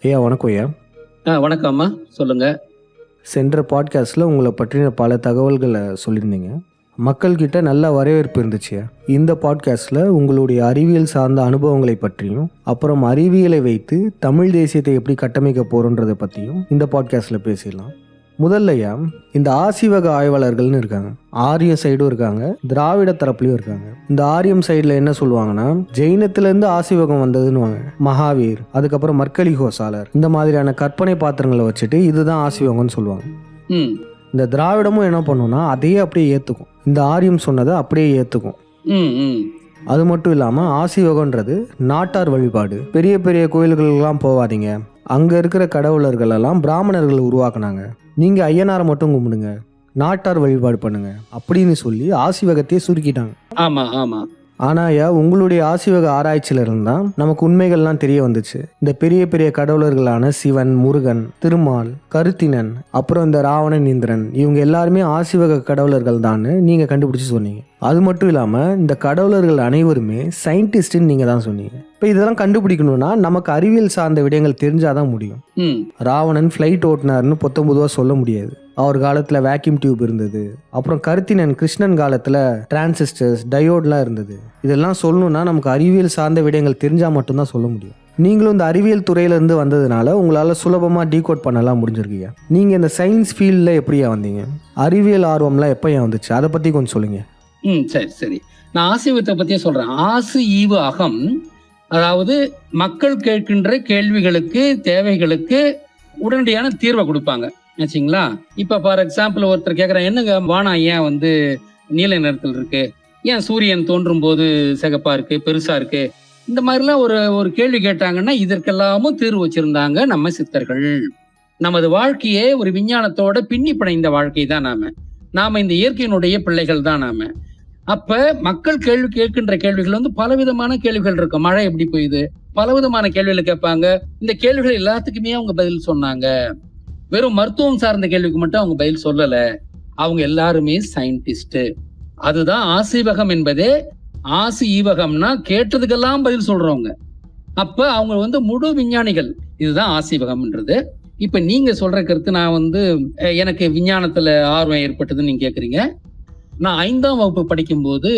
ஐயா வணக்கம் ஐயா. வணக்கம் அம்மா, சொல்லுங்க. சென்ற பாட்காஸ்ட்டில் உங்களை பற்றின பல தகவல்களை சொல்லியிருந்தீங்க. மக்கள்கிட்ட நல்ல வரவேற்பு இருந்துச்சு. இந்த பாட்காஸ்ட்டில் உங்களுடைய அறிவியல் சார்ந்த அனுபவங்களை பற்றியும், அப்புறம் அறிவியலை வைத்து தமிழ் தேசியத்தை எப்படி கட்டமைக்க போகிறோன்றதை பற்றியும் இந்த பாட்காஸ்ட்டில் பேசிடலாம். முதல்லையா, இந்த ஆசிவக ஆய்வாளர்கள்னு இருக்காங்க. ஆரியம் சைடும் இருக்காங்க, திராவிட தரப்புலையும் இருக்காங்க. இந்த ஆரியம் சைடில் என்ன சொல்லுவாங்கன்னா, ஜெயினத்திலேருந்து ஆசிவகம் வந்ததுன்னு மகாவீர், அதுக்கப்புறம் மர்கலி கோசாலர், இந்த மாதிரியான கற்பனை பாத்திரங்களை வச்சுட்டு இதுதான் ஆசிவகம்னு சொல்லுவாங்க. இந்த திராவிடமும் என்ன பண்ணுன்னா அதையே அப்படியே ஏற்றுக்கும். இந்த ஆரியம் சொன்னதை அப்படியே ஏற்றுக்கும். அது மட்டும் இல்லாமல் ஆசிவகன்றது நாட்டார் வழிபாடு. பெரிய பெரிய கோயில்களுக்கெல்லாம் போகாதீங்க, அங்கே இருக்கிற கடவுளர்கள் எல்லாம் பிராமணர்கள் உருவாக்குனாங்க, நீங்கள் ஐயனாரை மட்டும் கும்பிடுங்க, நாட்டார் வழிபாடு பண்ணுங்க அப்படின்னு சொல்லி ஆசிவகத்தையே சுருக்கிட்டாங்க. ஆமாம் ஆமாம். ஆனால் உங்களுடைய ஆசிவக ஆராய்ச்சியில இருந்தால் நமக்கு உண்மைகள்லாம் தெரிய வந்துச்சு. இந்த பெரிய பெரிய கடவுளர்களான சிவன், முருகன், திருமால், கருத்தினன், அப்புறம் இந்த ராவணன், இந்திரன், இவங்க எல்லாருமே ஆசிவக கடவுளர்கள் தான் நீங்கள் கண்டுபிடிச்சி சொன்னீங்க. அது மட்டும் இல்லாமல் இந்த கடவுளர்கள் அனைவருமே சயின்டிஸ்ட்னு நீங்கள் தான் சொன்னீங்க. இப்போ இதெல்லாம் கண்டுபிடிக்கணும்னா நமக்கு அறிவியல் சார்ந்த விடயங்கள் தெரிஞ்சாதான் முடியும். ராவணன் ஃப்ளைட் ஓட்டினார்னு பொதுவாக சொல்ல முடியாது. அவர் காலத்தில் வேக்யூம் டியூப் இருந்தது. அப்புறம் கருத்தினன் கிருஷ்ணன் காலத்தில் டிரான்சிஸ்டர்ஸ், டயோட்லாம் இருந்தது. இதெல்லாம் சொல்லணும்னா நமக்கு அறிவியல் சார்ந்த விடயங்கள் தெரிஞ்சால் மட்டும்தான் சொல்ல முடியும். நீங்களும் இந்த அறிவியல் துறையிலேருந்து வந்ததுனால உங்களால் சுலபமாக டீகோட் பண்ணலாம் முடிஞ்சிருக்கீங்க. நீங்கள் இந்த சயின்ஸ் ஃபீல்டில் எப்படியா வந்தீங்க? அறிவியல் ஆர்வம்லாம் எப்போயா வந்துச்சு? அதை பற்றி கொஞ்சம் சொல்லுங்கள். சரி சரி, நான் ஆசிவத்தை பற்றியே சொல்கிறேன். ஆசு ஈவு அகம், அதாவது மக்கள் கேட்கின்ற கேள்விகளுக்கு, தேவைகளுக்கு உடனடியான தீர்வை கொடுப்பாங்க ஆச்சுங்களா. இப்போ ஃபார் எக்ஸாம்பிள் ஒருத்தர் கேட்குறேன், என்னங்க வானம் ஏன் நீல நிறத்தில் இருக்கு, ஏன் சூரியன் தோன்றும் போது சிகப்பா இருக்கு, பெருசா இருக்கு, இந்த மாதிரிலாம் ஒரு கேள்வி கேட்டாங்கன்னா இதற்கெல்லாமும் தீர்வு வச்சிருந்தாங்க நம்ம சித்தர்கள். நமது வாழ்க்கையே ஒரு விஞ்ஞானத்தோட பின்னி பிணைந்த வாழ்க்கை தான் நாம இந்த இயற்கையினுடைய பிள்ளைகள் தான் நாம. அப்ப மக்கள் கேள்வி கேட்கின்ற கேள்விகள் பலவிதமான கேள்விகள் இருக்கும். மழை எப்படி பெய்யுது, பலவிதமான கேள்விகளை கேட்பாங்க. இந்த கேள்விகள் எல்லாத்துக்குமே அவங்க பதில் சொன்னாங்க. வெறும் மருத்துவம் சார்ந்த கேள்விக்கு மட்டும் அவங்க பதில் சொல்லல. அவங்க எல்லாருமே சயின்டிஸ்ட். அதுதான் ஆசிவகம் என்பதே. ஆசி ஈவகம்னா கேட்டதுக்கெல்லாம் பதில் சொல்றவங்க. அப்ப அவங்க முழு விஞ்ஞானிகள். இதுதான் ஆசிவகம்ன்றது. இப்ப நீங்க சொல்ற கருத்து, நான் எனக்கு விஞ்ஞானத்துல ஆர்வம் ஏற்பட்டதுன்னு நீங்க கேக்குறீங்க. நான் 5ஆம் வகுப்பு படிக்கும்போது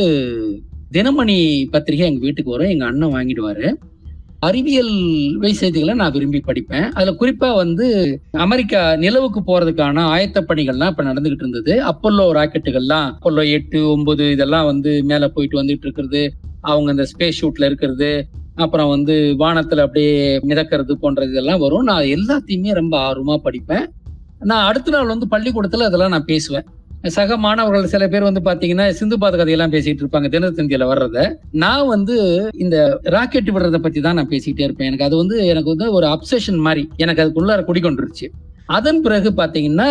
தினமணி பத்திரிகை எங்க வீட்டுக்கு வரும். எங்க அண்ணன் வாங்கிடுவாரு. அறிவியல் செய்திகளை நான் விரும்பி படிப்பேன். அதுல குறிப்பா அமெரிக்கா நிலவுக்கு போறதுக்கான ஆயத்த பணிகள்லாம் இப்ப நடந்துகிட்டு இருந்தது. அப்பல்லோ ராக்கெட்டுகள்லாம், அப்பல்லோ 8, 9 இதெல்லாம் மேல போயிட்டு வந்துட்டு இருக்கிறது, அவங்க இந்த ஸ்பேஸ் ஷூட்ல இருக்கிறது, அப்புறம் வானத்துல அப்படியே மிதக்கிறது போன்றது இதெல்லாம் வரும். நான் எல்லாத்தையுமே ரொம்ப ஆர்வமா படிப்பேன். நான் அடுத்த நாள் பள்ளிக்கூடத்துல அதெல்லாம் நான் பேசுவேன். சக மாணவர்கள் சில பேர் பாத்தீங்கன்னா சிந்து பாத கதையெல்லாம் பேசிட்டு இருப்பாங்க தினத்தந்தியில வர்றத. நான் இந்த ராக்கெட் விடுறத பத்தி தான் நான் பேசிக்கிட்டே இருப்பேன். எனக்கு அது எனக்கு ஒரு அப்சஷன் மாதிரி எனக்கு அதுக்குள்ளார குடிக்கொண்டுருச்சு. அதன் பிறகு பாத்தீங்கன்னா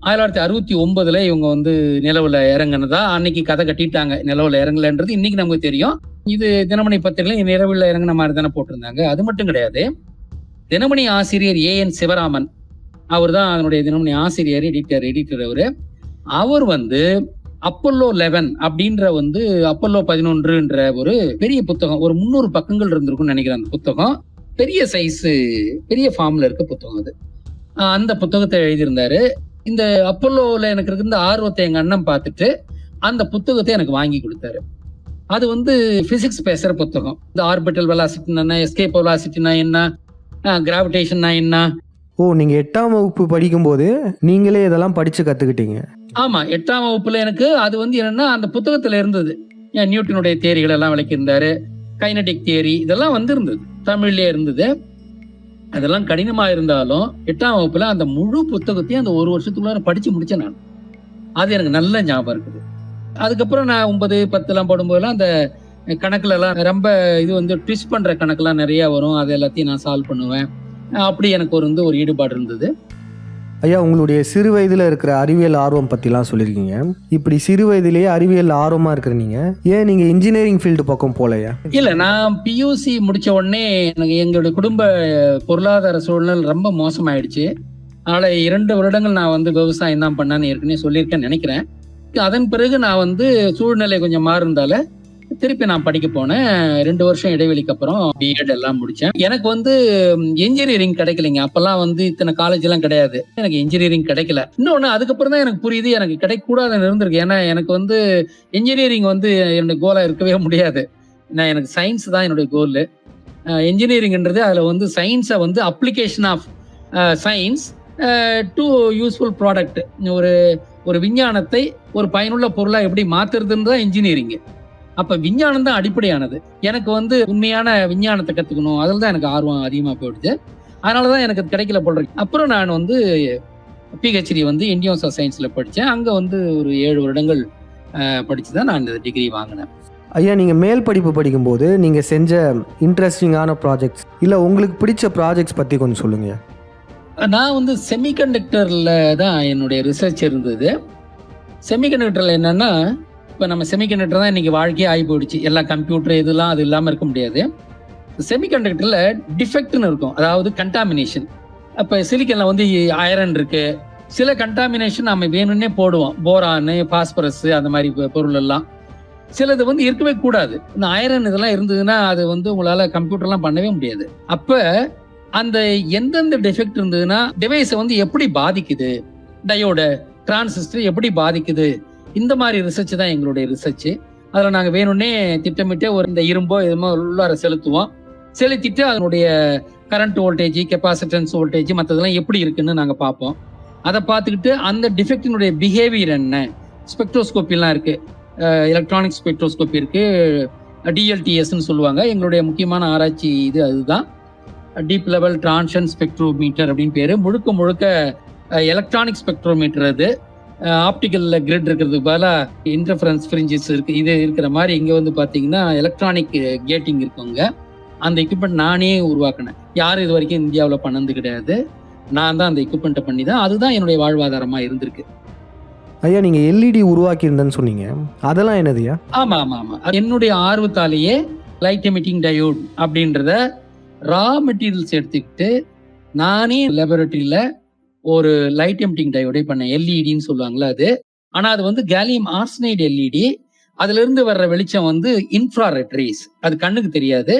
1969 இவங்க நிலவுல இறங்குனதா அன்னைக்கு கதை கட்டிட்டாங்க. நிலவுல இறங்கலன்றது இன்னைக்கு நமக்கு தெரியும். இது தினமணி பத்திரிகையில நிலவுல இறங்குன மாதிரி தானே போட்டிருந்தாங்க. அது மட்டும் கிடையாது, தினமணி ஆசிரியர் A.N. சிவராமன், அவர் தான் அதனுடைய தினமணி ஆசிரியர், எடிட்டர். அவர் அப்பல்லோ 11 அப்படின்ற அப்பல்லோ 11ன்ற ஒரு பெரிய புத்தகம், ஒரு 300 பக்கங்கள் இருந்திருக்கும்னு நினைக்கிறேன். அந்த புத்தகம் பெரிய சைஸ், பெரிய ஃபார்ம்ல இருக்க புத்தகம் அது. அந்த புத்தகத்தை எழுதியிருந்தாரு. இந்த அப்பல்லோல எனக்கு இருந்த ஆர்வத்தை எங்க அண்ணன் பார்த்துட்டு அந்த புத்தகத்தை எனக்கு வாங்கி கொடுத்தாரு. அது பிசிக்ஸ் பேசுற புத்தகம். இந்த ஆர்பிட்டல் வெலாசிட்டினா என்ன, எஸ்கேப் வெலாசிட்டினா என்ன, கிராவிடேஷன்னா என்ன. ஓ, நீங்க 8ஆம் வகுப்பு படிக்கும் போது நீங்களே இதெல்லாம் படிச்சு கத்துக்கிட்டீங்க? ஆமா, 8ஆம் வகுப்புல எனக்கு அது என்னன்னா அந்த புத்தகத்துல இருந்தது. நியூட்டனுடைய தியரிகள் எல்லாம் விளக்கியிருந்தாரு. கைனடிக் தியரி இதெல்லாம் இருந்தது, தமிழ்லயே இருந்தது. அதெல்லாம் கடினமா இருந்தாலும் 8ஆம் வகுப்புல அந்த முழு புத்தகத்தையும் அந்த ஒரு வருஷத்துக்குள்ளார படிச்சு முடிச்சேன் நான். அது எனக்கு நல்ல ஞாபகம் இருக்குது. அதுக்கப்புறம் நான் 9, 10 எல்லாம் போடும்போதெல்லாம் அந்த கணக்குல எல்லாம் ரொம்ப ட்விஸ்ட் பண்ற கணக்கெல்லாம் நிறைய வரும். அது எல்லாத்தையும் நான் சால்வ் பண்ணுவேன். அப்படி எனக்கு ஒரு ஈடுபாடு இருந்தது. ஐயா, உங்களுடைய சிறு வயதில் இருக்கிற அறிவியல் ஆர்வம் பற்றிலாம் சொல்லியிருக்கீங்க. இப்படி சிறு வயதிலேயே அறிவியல் ஆர்வமாக இருக்கிற ஏன் நீங்கள் இன்ஜினியரிங் ஃபீல்டு பக்கம் போகலையா? இல்லை, நான் பியூசி முடித்த உடனே எனக்கு எங்களுடைய குடும்ப பொருளாதார சூழ்நிலை ரொம்ப மோசமாயிடுச்சு. அதனால் 2 வருடங்கள் நான் விவசாயம் தான் பண்ணான்னு ஏற்கனவே சொல்லியிருக்கேன்னு நினைக்கிறேன். அதன் பிறகு நான் சூழ்நிலை கொஞ்சம் மாறுந்தால திருப்பி நான் படிக்க போனேன். 2 வருஷம் இடைவெளிக்கு அப்புறம் பிஎட் எல்லாம் முடிச்சேன். எனக்கு வந்து இன்ஜினியரிங் கிடைக்கலைங்க. அப்பெல்லாம் வந்து இத்தனை காலேஜ் எல்லாம் கிடையாது. எனக்கு இன்ஜினியரிங் கிடைக்கல. இன்னொன்னு அதுக்கப்புறம் தான் எனக்கு புரியுது எனக்கு கிடைக்கக்கூடாதுன்னு இருந்திருக்கு. ஏன்னா எனக்கு வந்து இன்ஜினியரிங் வந்து என்னுடைய கோலா இருக்கவே முடியாது. எனக்கு சயின்ஸ் தான் என்னுடைய கோல். இன்ஜினியரிங்ன்றது அதில் வந்து சயின்ஸை வந்து application of science to useful product, ஒரு விஞ்ஞானத்தை ஒரு பயனுள்ள பொருளாக எப்படி மாத்துறதுன்னு தான் இன்ஜினியரிங். அப்ப விஞ்ஞானம் தான் அடிப்படையானது. எனக்கு வந்து உண்மையான விஞ்ஞானத்தை கத்துக்கணும், அதில் தான் எனக்கு ஆர்வம் அதிகமாக போயிடுச்சு. அதனாலதான் எனக்கு கிடைக்கல போல் இருக்கு. அப்புறம் நான் வந்து பிஹெச்டி வந்து இந்தியன் சயின்ஸ்ல படித்தேன். அங்கே வந்து ஒரு 7 வருடங்கள் படித்து தான் நான் இந்த டிகிரி வாங்கினேன். ஐயா, நீங்கள் மேல் படிப்பு படிக்கும்போது நீங்கள் செஞ்ச இன்ட்ரெஸ்டிங்கான ப்ராஜெக்ட்ஸ் இல்லை உங்களுக்கு பிடிச்ச ப்ராஜெக்ட்ஸ் பற்றி கொஞ்சம் சொல்லுங்க. நான் வந்து செமிகண்டக்டரில் தான் என்னுடைய ரிசர்ச் இருந்தது. செமிகண்டக்டரில் என்னென்னா, இப்போ நம்ம செமிகண்டக்டர் தான் இன்றைக்கி வாழ்க்கையே ஆகி போயிடுச்சு. எல்லா கம்ப்யூட்டர் இதெல்லாம் அது இல்லாமல் இருக்க முடியாது. செமிகண்டக்டரில் டிஃபெக்ட்னு இருக்கும், அதாவது கண்டாமினேஷன். அப்போ சிலிக்கனில் வந்து அயரன் இருக்குது. சில கண்டாமினேஷன் நம்ம வேணும்னே போடுவோம், போரானு, பாஸ்பரஸ், அந்த மாதிரி பொருள் எல்லாம். சிலது வந்து இருக்கவே கூடாது. இந்த அயரன் இதெல்லாம் இருந்ததுன்னா அது வந்து உங்களால் கம்ப்யூட்டர்லாம் பண்ணவே முடியாது. அப்போ அந்த எந்தெந்த டிஃபெக்ட் இருந்ததுன்னா டிவைஸை வந்து எப்படி பாதிக்குது, டயோட டிரான்சிஸ்டர் எப்படி பாதிக்குது, இந்த மாதிரி ரிசர்ச் தான் எங்களுடைய ரிசர்ச். அதில் நாங்கள் வேணும்னே திட்டமிட்டு இந்த இரும்போ எதுமோ உள்ளார செலுத்திட்டு அதனுடைய கரண்ட் வோல்டேஜ், கெப்பாசிட்டன்ஸ் வோல்டேஜ் மற்றதெல்லாம் எப்படி இருக்குன்னு நாங்கள் பார்ப்போம். அதை பார்த்துக்கிட்டு அந்த டிஃபெக்டினுடைய பிஹேவியர் என்ன, ஸ்பெக்ட்ரோஸ்கோப்பிலாம் இருக்குது, எலக்ட்ரானிக் ஸ்பெக்ட்ரோஸ்கோப்பி இருக்குது, டிஎல்டிஎஸ்ன்னு சொல்லுவாங்க. எங்களுடைய முக்கியமான ஆராய்ச்சி இது அதுதான், டீப் லெவல் டிரான்ஷன் ஸ்பெக்ட்ரோமீட்டர் அப்படின்னு பேர். முழுக்க எலக்ட்ரானிக் ஸ்பெக்ட்ரோமீட்டர். அது ஆப்டிக்கல் கிரிட் இருக்கிறதுக்கு பதிலாக இன்டர்ஃபரன்ஸ் ஃப்ரிஞ்சஸ் இருக்கு, இது இருக்கிற மாதிரி இங்கே வந்து பார்த்தீங்கன்னா எலக்ட்ரானிக் கேட்டிங் இருக்குங்க. அந்த எக்யூப்மெண்ட் நானே உருவாக்கினேன். யாரும் இது வரைக்கும் இந்தியாவில் பண்ணது கிடையாது. நான் தான் அந்த எக்யூப்மெண்ட்டை பண்ணி தான், அதுதான் என்னுடைய வாழ்வாதாரமாக இருந்திருக்கு. ஐயா, நீங்கள் எல்இடி உருவாக்கியிருந்தேன்னு சொன்னீங்க, அதெல்லாம் என்னதுயா? ஆமாம். என்னுடைய ஆர்வத்தாலேயே லைட் எமிட்டிங் டயோட் அப்படின்றத ரா மெட்டீரியல்ஸ் எடுத்துக்கிட்டு நானே லேபரட்டரியில் ஒரு லைட் எமிட்டிங் டயோடே பண்ணேன். எல்இடின்னு சொல்லுவாங்களா அது. ஆனால் அது வந்து கேலியம் ஆர்சனைடு எல்இடி. அதுலேருந்து வர்ற வெளிச்சம் வந்து இன்ஃப்ராரெட் ரேஸ், அது கண்ணுக்கு தெரியாது.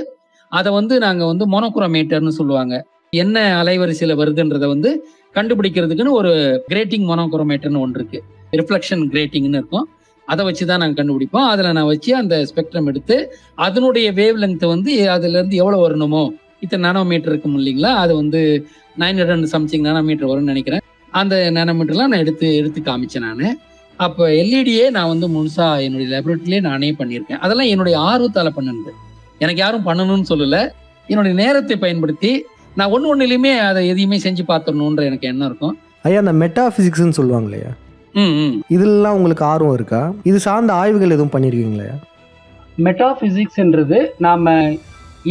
அதை வந்து நாங்கள் வந்து மோனோக்ரோமேட்டர்னு சொல்லுவாங்க. என்ன அலைவரிசையில் வருதுன்றதை வந்து கண்டுபிடிக்கிறதுக்குன்னு ஒரு கிரேட்டிங் மோனோக்ரோமேட்டர்னு ஒன்று இருக்குது, ரிஃப்ளெக்ஷன் கிரேட்டிங்னு இருக்கும். அதை வச்சு தான் நாங்கள் கண்டுபிடிப்போம். அதில் நான் வச்சு அந்த ஸ்பெக்ட்ரம் எடுத்து அதனுடைய வேவ் லெங்த் வந்து அதுலேருந்து எவ்வளோ வரணுமோ, இத்தனை நானோமீட்டர் இருக்கும் இல்லைங்களா, அது வந்து 900 சம்திங் நானோமீட்டர் வரும்னு நினைக்கிறேன். அந்த நானோமீட்டர்லாம் நான் எடுத்து காமிச்சேன் நான். அப்போ எல்இடியே நான் வந்து முழுசாக என்னுடைய லேபரேட்டரியிலே நானே பண்ணியிருக்கேன். அதெல்லாம் என்னுடைய ஆர்வத்தால் பண்ணுது. எனக்கு யாரும் பண்ணணும்னு சொல்லலை. என்னுடைய நேரத்தை பயன்படுத்தி நான் ஒன்றுலையுமே அதை எதையுமே செஞ்சு பார்த்துடணுன்ற எனக்கு எண்ணம் இருக்கும். ஐயா, அந்த மெட்டாஃபிசிக்ஸ்ன்னு சொல்லுவாங்க இல்லையா, இதெல்லாம் உங்களுக்கு ஆர்வம் இருக்கா? இது சார்ந்த ஆய்வுகள் எதுவும் பண்ணியிருக்கீங்களா? மெட்டாஃபிசிக்ஸ்ன்றது நாம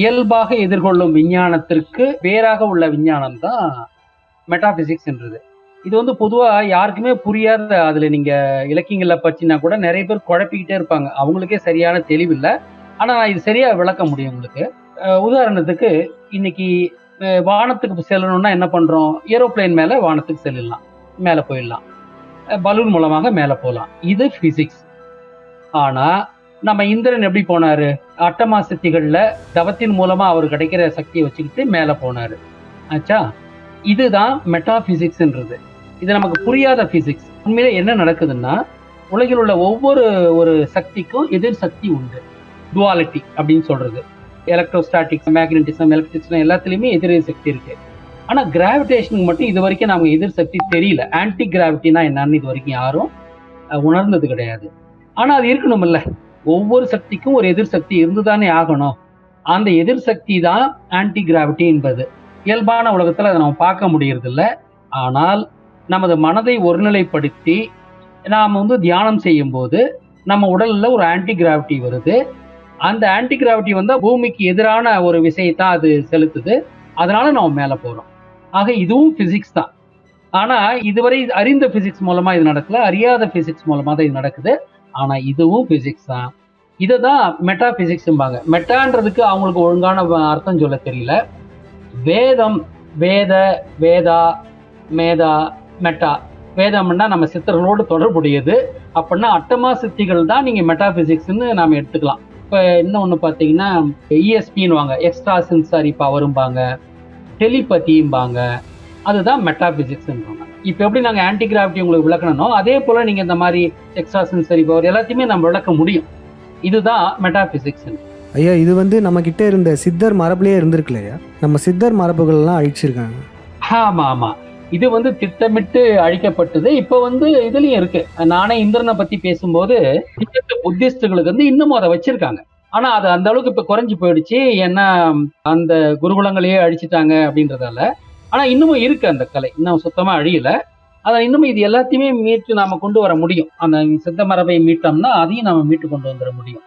இயல்பாக எதிர்கொள்ளும் விஞ்ஞானத்திற்கு வேறாக உள்ள விஞ்ஞானம் தான் மெட்டாஃபிசிக்ஸ்ன்றது. இது வந்து பொதுவாக யாருக்குமே புரியாத, அதில் நீங்கள் இலக்கியங்களை பற்றினா கூட நிறைய பேர் குழப்பிக்கிட்டே இருப்பாங்க, அவங்களுக்கே சரியான தெளிவில்லை. ஆனால் நான் இது சரியாக விளக்க முடியும் உங்களுக்கு. உதாரணத்துக்கு, இன்னைக்கு வானத்துக்கு செல்லணும்னா என்ன பண்ணுறோம்? ஏரோப்ளைன் மேலே வானத்துக்கு செல்லலாம், மேலே போயிடலாம், பலூன் மூலமாக மேலே போகலாம். இது ஃபிசிக்ஸ். ஆனால் நம்ம இந்திரன் எப்படி போனாரு? அட்டமா சக்திகளில் தவத்தின் மூலமாக அவர் கிடைக்கிற சக்தியை வச்சுக்கிட்டு மேலே போனார். ஆச்சா, இதுதான் மெட்டாஃபிசிக்ஸ்ன்றது. இது நமக்கு புரியாத ஃபிசிக்ஸ். உண்மையிலே என்ன நடக்குதுன்னா, உலகில் உள்ள ஒவ்வொரு சக்திக்கும் எதிர் சக்தி உண்டு, டுவாலிட்டி அப்படின்னு சொல்றது. எலக்ட்ரோஸ்டாட்டிக்ஸ், மேக்னட்டிசம், எலக்ட்ரிசிட்டி எல்லாத்துலேயுமே எதிர் சக்தி இருக்கு. ஆனால் கிராவிடேஷனுக்கு மட்டும் இது வரைக்கும் நமக்கு எதிர் சக்தி தெரியல. ஆன்டி கிராவிட்டினா என்னன்னு இது வரைக்கும் யாரும் உணர்ந்தது கிடையாது. ஆனால் அது இருக்கணும் இல்லை, ஒவ்வொரு சக்திக்கும் ஒரு எதிர் சக்தி இருந்துதானே ஆகணும். அந்த எதிர் சக்தி தான் ஆன்டி கிராவிட்டி என்பது. இயல்பான உலகத்தில் அதை நம்ம பார்க்க முடியறதில்ல. ஆனால் நமது மனதை ஒருநிலைப்படுத்தி நாம் வந்து தியானம் செய்யும் போது நம்ம உடலில் ஒரு ஆன்டி கிராவிட்டி வருது. அந்த ஆன்டி கிராவிட்டி வந்தால் பூமிக்கு எதிரான ஒரு விஷயத்தான் அது செலுத்துது. அதனால நம்ம மேலே போகிறோம். ஆக இதுவும் பிசிக்ஸ் தான். ஆனால் இதுவரை அறிந்த பிசிக்ஸ் மூலமா இது நடக்கல, அறியாத பிசிக்ஸ் மூலமா தான் இது நடக்குது. ஆனால் இதுவும் பிசிக்ஸ் தான். இதை தான் மெட்டா பிசிக்ஸ்பாங்க. மெட்டான்றதுக்கு அவங்களுக்கு ஒழுங்கான அர்த்தம் சொல்ல தெரியல. வேதம், வேதா, மேதா, மெட்டா. வேதம்னா நம்ம சித்தர்களோடு தொடர்புடையது. அப்படின்னா அட்டமா சித்திகள் தான் நீங்கள் மெட்டா பிசிக்ஸ்ன்னு நாம் எடுத்துக்கலாம். இப்போ இன்னொன்று பார்த்தீங்கன்னா இஎஸ்பின்னு எக்ஸ்ட்ரா சென்சாரி பவரும்பாங்க, டெலிபதியும்பாங்க. அதுதான் மெட்டாபிசிக்ஸ்ன்றாங்க. இப்போ எப்படி நாங்கள் ஆன்டி கிராவிட்டி உங்களுக்கு விளக்கணும், அதே போல் நீங்கள் இந்த மாதிரி எக்ஸ்ட்ரா சென்சரி பவர் எல்லாத்தையுமே நம்ம விளக்க முடியும். இதுதான் மெட்டாபிசிக்ஸ். ஐயா, இது நம்ம கிட்ட இருந்த சித்தர் மரபுலேயே இருந்திருக்கலையா? நம்ம சித்தர் மரபுகள்லாம் அழிச்சிருக்காங்க. ஆமா. இது திட்டமிட்டு அழிக்கப்பட்டது. இப்போ இதுலயும் இருக்கு. நானே இந்திரனை பத்தி பேசும்போது புத்திஸ்டுகளுக்கு இன்னமும் அதை வச்சிருக்காங்க. ஆனா அது அந்த அளவுக்கு இப்ப குறைஞ்சு போயிடுச்சு. ஏன்னா அந்த குருகுலங்களையே அழிச்சிட்டாங்க அப்படின்றதால. ஆனா இன்னமும் இருக்கு அந்த கலை, இன்னும் சுத்தமா அழியல. அதான் இன்னமும் இது எல்லாத்தையுமே மீட்டு நாம கொண்டு வர முடியும். அந்த சித்த மரபை மீட்டோம்னா அதையும் நாம மீட்டு கொண்டு வந்துட முடியும்.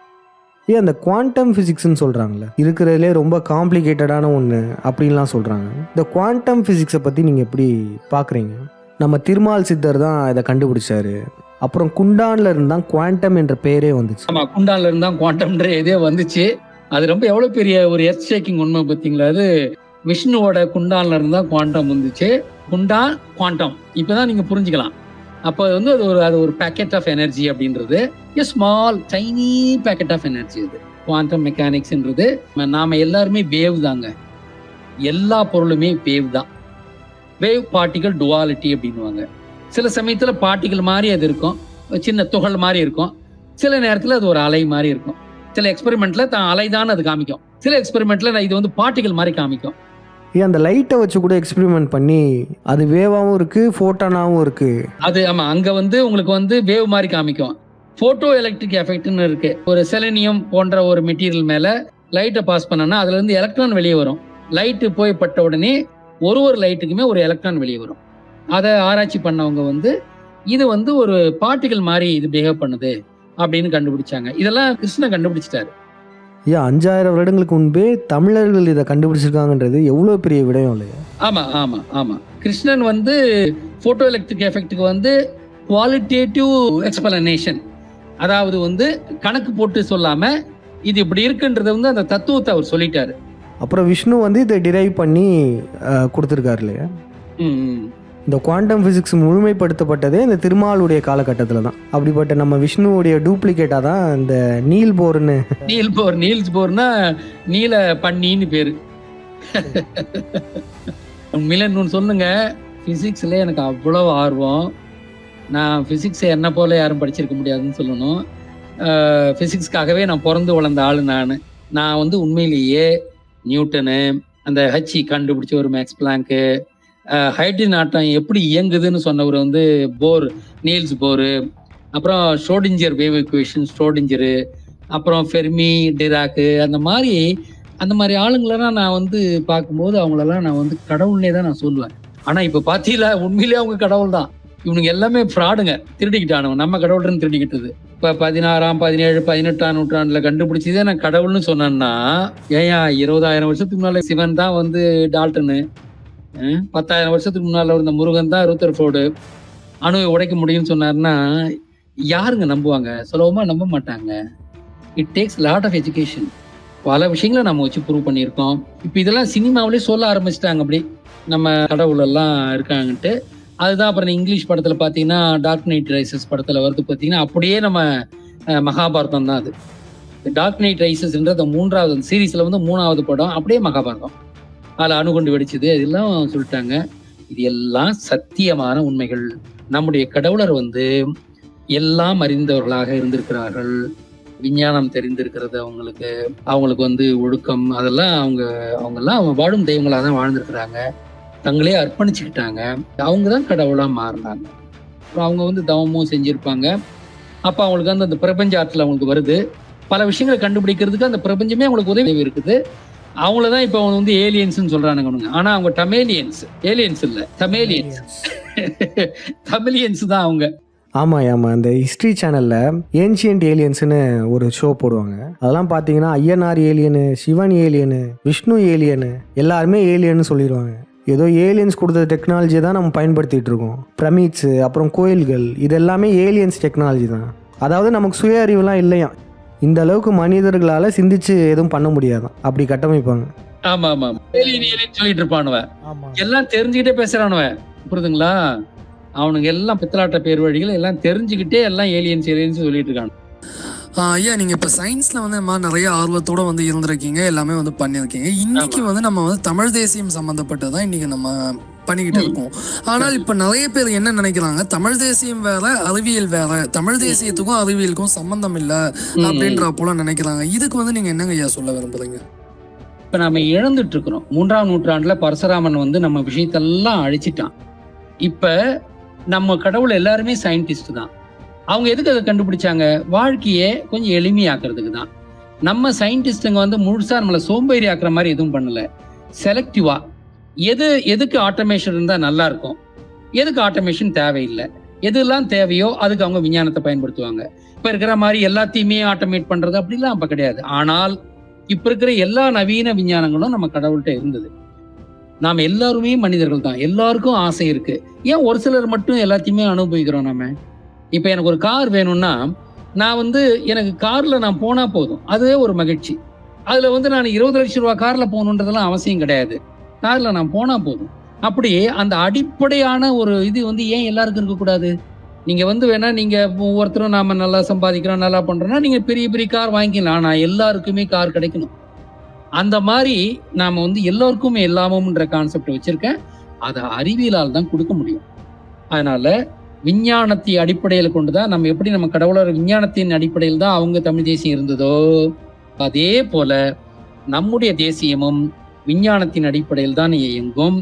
அந்த குவாண்டம் ஃபிசிக்ஸ்ன்னு சொல்கிறாங்களே, இருக்கிறதுலே ரொம்ப காம்ப்ளிகேட்டடான ஒன்று அப்படின்லாம் சொல்கிறாங்க. இந்த குவாண்டம் ஃபிசிக்ஸை பற்றி நீங்கள் எப்படி பார்க்குறீங்க? நம்ம திருமால் சித்தர் தான் இதை கண்டுபிடிச்சாரு. அப்புறம் குண்டான்ல இருந்து தான் குவாண்டம் என்ற பெயரே வந்துச்சு. ஆமாம், குண்டான்ல இருந்து தான் குவாண்டம்ன்ற இதே வந்துச்சு. அது ரொம்ப எவ்வளோ பெரிய ஒரு எர்த் ஷேக்கிங் உண்மை பார்த்தீங்களா? அது விஷ்ணுவோட குண்டான்ல இருந்து தான் குவாண்டம் வந்துச்சு. குண்டான் குவாண்டம் இப்போதான் நீங்கள் புரிஞ்சுக்கலாம். அப்போ அது ஒரு பேக்கெட் ஆஃப் எனர்ஜி அப்படின்றது, small tiny packet of energy. அது குவாண்டம் மெக்கானிக்ஸ்ன்றது. நாம எல்லாருமே வேவ் தாங்க. எல்லா பொருளுமே வேவ் தான். வேவ் பார்ட்டிகல் டுவாலிட்டி அப்படின்வாங்க. சில சமயத்தில் பார்ட்டிகல் மாதிரி அது இருக்கும், சின்ன துகள் மாதிரி இருக்கும். சில நேரத்தில் அது ஒரு அலை மாதிரி இருக்கும். சில எக்ஸ்பெரிமெண்ட்ல தான் அலை தான் அது காமிக்கும். சில எக்ஸ்பெரிமெண்ட்ல இது பார்ட்டிகல் மாதிரி காமிக்கும். அந்த லைட்டை வச்சு கூட எக்ஸ்பெரிமெண்ட் பண்ணி அது வேவாகவும் இருக்கு, ஃபோட்டானாகவும் இருக்கு. அது ஆமா, அங்க உங்களுக்கு வேவ் மாதிரி காமிக்கும். போட்டோ எலக்ட்ரிக் எஃபெக்ட்னு இருக்கு. ஒரு செலினியம் போன்ற ஒரு மெட்டீரியல் மேல லைட்டை பாஸ் பண்ணனா அதுல இருந்து எலக்ட்ரான் வெளியே வரும். லைட்டு போய் பட்ட உடனே ஒரு லைட்டுக்குமே ஒரு எலக்ட்ரான் வெளியே வரும். அதை ஆராய்ச்சி பண்ணவங்க இது ஒரு பார்ட்டிகல் மாதிரி இது பிஹேவ் பண்ணுது அப்படின்னு கண்டுபிடிச்சாங்க. இதெல்லாம் கிருஷ்ணன் கண்டுபிடிச்சிட்டாரு. 5000 வருடங்களுக்கு முன்பே தமிழர்கள் இதை கண்டுபிடிச்சிருக்காங்கன்றது எவ்வளோ பெரிய விடயம் இல்லையா? ஆமா. கிருஷ்ணன் போட்டோ எலக்ட்ரிக் எஃபெக்ட்டுக்கு குவாலிட்டேட்டிவ் எக்ஸ்பிளனேஷன், அதாவது கணக்கு போட்டு சொல்லாம இது இப்படி இருக்குன்றத அந்த தத்துவத்தை அவர் சொல்லிட்டாரு. அப்புறம் விஷ்ணு இதை டிரைவ் பண்ணி கொடுத்துருக்காரு இல்லையா? இந்த குவாண்டம் ஃபிசிக்ஸ் முழுமைப்படுத்தப்பட்டதே இந்த திருமாலுடைய காலகட்டத்தில் தான். அப்படிப்பட்ட நம்ம விஷ்ணுவுடைய டூப்ளிகேட்டாக தான் இந்த நீல்ஸ் போர்னா நீல பண்ணின்னு பேரு. உண்மையில சொல்லுங்க, பிசிக்ஸ்ல எனக்கு அவ்வளவு ஆர்வம். நான் பிசிக்ஸை என்ன போல யாரும் படிச்சிருக்க முடியாதுன்னு சொல்லணும். பிசிக்ஸ்க்காகவே நான் பிறந்து வளர்ந்த ஆளு. நான் உண்மையிலேயே நியூட்டனு, அந்த ஹச்சி கண்டுபிடிச்ச ஒரு மேக்ஸ் பிளாங்க்கு, ஹைட்ரஜன் ஆட்டம் எப்படி இயங்குதுன்னு சொன்னவர் போர், நீல்ஸ் போரு, அப்புறம் ஷ்ரோடிஞ்சர் வேவ் ஈக்குவேஷன் ஷ்ரோடிஞ்சரு, அப்புறம் ஃபெர்மி, டிராக்கு, அந்த மாதிரி ஆளுங்களெல்லாம் நான் பார்க்கும்போது அவங்களெல்லாம் நான் கடவுள்னே தான் நான் சொல்லுவேன். ஆனால் இப்போ பார்த்தீங்களா, உண்மையிலேயே அவங்க கடவுள் தான். இவனுங்க எல்லாமே ஃப்ராடுங்க, திருடிக்கிட்டானுங்க. நம்ம கடவுள்னு திருடிக்கிட்டது. இப்போ 16ஆம் 17 18ஆம் நூற்றாண்டில் கண்டுபிடிச்சதே நான் கடவுள்னு சொன்னேன்னா, 20,000 வருஷத்துக்கு முன்னால சிவன் தான் டால்டனு, 10,000 வருஷத்துக்கு முன்னால் இருந்த முருகன் தான் ரூதர்ஃபோர்டு அணுவை உடைக்க முடியும்னு சொன்னார்னா யாருங்க நம்புவாங்க? சுலபமாக நம்ப மாட்டாங்க. It takes lot of education. பல விஷயங்களை நம்ம வச்சு ப்ரூவ் பண்ணியிருக்கோம். இப்போ இதெல்லாம் சினிமாவிலே சொல்ல ஆரம்பிச்சிட்டாங்க, அப்படி நம்ம கடவுள் எல்லாம் இருக்காங்கன்ட்டு. அதுதான் அப்புறம் இங்கிலீஷ் படத்தில் பார்த்தீங்கன்னா டார்க் நைட் ரைசஸ் படத்தில் வருது பார்த்தீங்கன்னா, அப்படியே நம்ம மகாபாரதம் தான் அது. டார்க் நைட் ரைசஸ்ன்றது 3வது சீரீஸில் 3வது படம், அப்படியே மகாபாரதம். அதில் அணுகுண்டு வெடிச்சது அதெல்லாம் சொல்லிட்டாங்க. இது எல்லாம் சத்தியமான உண்மைகள். நம்முடைய கடவுளர் எல்லாம் அறிந்தவர்களாக இருந்திருக்கிறார்கள். விஞ்ஞானம் தெரிந்திருக்கிறது அவங்களுக்கு ஒழுக்கம், அதெல்லாம் அவங்கெல்லாம் வாழும் தெய்வங்களாக தான் வாழ்ந்திருக்கிறாங்க. தங்களே அர்ப்பணிச்சுக்கிட்டாங்க. அவங்க தான் கடவுளாக மாறினாங்க. அப்புறம் அவங்க தவமும் செஞ்சுருப்பாங்க. அப்போ அவங்களுக்கு அந்த பிரபஞ்ச ஆற்றல் அவங்களுக்கு வருது. பல விஷயங்களை கண்டுபிடிக்கிறதுக்கு அந்த பிரபஞ்சமே அவங்களுக்கு உதவி இருக்குது. அவங்களதான் இப்போ ஏலியன்ஸ்ன்னு சொல்றானுங்க. ஆனா அவங்க டமேலியன்ஸ், ஏலியன்ஸ் இல்ல, டமேலியன்ஸ். தமிழியன்ஸ் தான் அவங்க. ஆமாம். அந்த ஹிஸ்ட்ரி சேனலில் ஏன்ஷியன்ட் ஏலியன்ஸ்னு ஒரு ஷோ போடுவாங்க. அதெல்லாம் பார்த்தீங்கன்னா Ayyanar alien, Sivan alien, Vishnu alien, எல்லாருமே ஏலியன்னு சொல்லிடுவாங்க. ஏதோ ஏலியன்ஸ் கொடுத்த டெக்னாலஜி தான் நம்ம பயன்படுத்திகிட்டு இருக்கோம். பிரமிட்ஸு, அப்புறம் கோயில்கள், இது எல்லாமே ஏலியன்ஸ் டெக்னாலஜி தான். அதாவது நமக்கு சுய அறிவுலாம் இல்லையா, இந்த அளவுக்கு மனிதர்களால் சிந்திச்சு எதுவும் பண்ண முடியாதான், அப்படி கட்டமைப்பாங்க. ஆமா சொல்லிட்டு இருப்பானுவன், எல்லாம் தெரிஞ்சுக்கிட்டே பேசுறானுவன், புரியுதுங்களா? அவனுங்க எல்லாம் பித்தலாட்ட பேர் வழிகள் எல்லாம் தெரிஞ்சுக்கிட்டே எல்லாம் ஏலியன்ஸ் சொல்லிட்டு இருக்கானு. ஐயா, நீங்கள் இப்போ சயின்ஸில் வந்து இந்த மாதிரி நிறைய ஆர்வத்தோடு வந்து இருந்திருக்கீங்க, எல்லாமே வந்து பண்ணியிருக்கீங்க. இன்னைக்கு வந்து நம்ம வந்து தமிழ் தேசியம் சம்மந்தப்பட்டதான் இன்னைக்கு நம்ம பண்ணிக்கிட்டு இருக்கோம். ஆனால் இப்போ நிறைய பேர் என்ன நினைக்கிறாங்க, தமிழ் தேசியம் வேற, அறிவியல் வேற, தமிழ் தேசியத்துக்கும் அறிவியலுக்கும் சம்பந்தம் இல்லை அப்படின்ற போல நினைக்கிறாங்க. இதுக்கு வந்து நீங்கள் என்னங்க ஐயா சொல்ல விரும்புறீங்க? இப்போ நம்ம இழந்துட்டு இருக்கிறோம். 3ஆம் நூற்றாண்டுல பரசுராமன் வந்து நம்ம விஷயத்தெல்லாம் அழிச்சிட்டான். இப்போ நம்ம கடவுள் எல்லாருமே சயின்டிஸ்ட் தான். அவங்க எதுக்கு அதை கண்டுபிடிச்சாங்க? வாழ்க்கையை கொஞ்சம் எளிமையாக்குறதுக்கு தான். நம்ம சயின்டிஸ்டுங்க வந்து முழுசா நம்மளை சோம்பேறி ஆக்குற மாதிரி எதுவும் பண்ணல. செலக்டிவா எதுக்கு ஆட்டோமேஷன் இருந்தால் நல்லா இருக்கும், எதுக்கு ஆட்டோமேஷன் தேவையில்லை, எதெல்லாம் தேவையோ அதுக்கு அவங்க விஞ்ஞானத்தை பயன்படுத்துவாங்க. இப்போ இருக்கிற மாதிரி எல்லாத்தையுமே ஆட்டோமேட் பண்றது அப்படிலாம் அப்போ கிடையாது. ஆனால் இப்போ இருக்கிற எல்லா நவீன விஞ்ஞானங்களும் நம்ம கடவுள்கிட்ட இருந்தது. நாம் எல்லாருமே மனிதர்கள் தான், எல்லாருக்கும் ஆசை இருக்கு. ஏன் ஒரு சிலர் மட்டும் எல்லாத்தையுமே அனுபவிக்கிறோம்? நம்ம இப்போ எனக்கு ஒரு கார் வேணும்னா நான் வந்து எனக்கு காரில் நான் போனால் போதும், அதுவே ஒரு மகிழ்ச்சி. அதில் வந்து நான் 20 லட்சம் ரூபா காரில் போகணுன்றதெல்லாம் அவசியம் கிடையாது. காரில் நான் போனால் போதும். அப்படியே அந்த அடிப்படையான ஒரு இது வந்து ஏன் எல்லாருக்கும் இருக்கக்கூடாது? நீங்கள் வந்து வேணா நீங்கள் ஒவ்வொருத்தரும் நாம் நல்லா சம்பாதிக்கிறோம், நல்லா பண்ணுறோன்னா நீங்கள் பெரிய பெரிய கார் வாங்கிக்கலாம். ஆனால் எல்லாருக்குமே கார் கிடைக்கணும். அந்த மாதிரி நாம் வந்து எல்லோருக்குமே எல்லாமும்ன்ற கான்செப்ட் வச்சுருக்கேன். அதை அறிவியலால் தான் கொடுக்க முடியும். அதனால் விஞ்ஞானத்தை அடிப்படையில் கொண்டு தான் நம்ம எப்படி நம்ம கடவுளர் விஞ்ஞானத்தின் அடிப்படையில் தான் அவங்க தமிழ் தேசியம் இருந்ததோ, அதே போல நம்முடைய தேசியமும் விஞ்ஞானத்தின் அடிப்படையில் தான் இயங்கும்.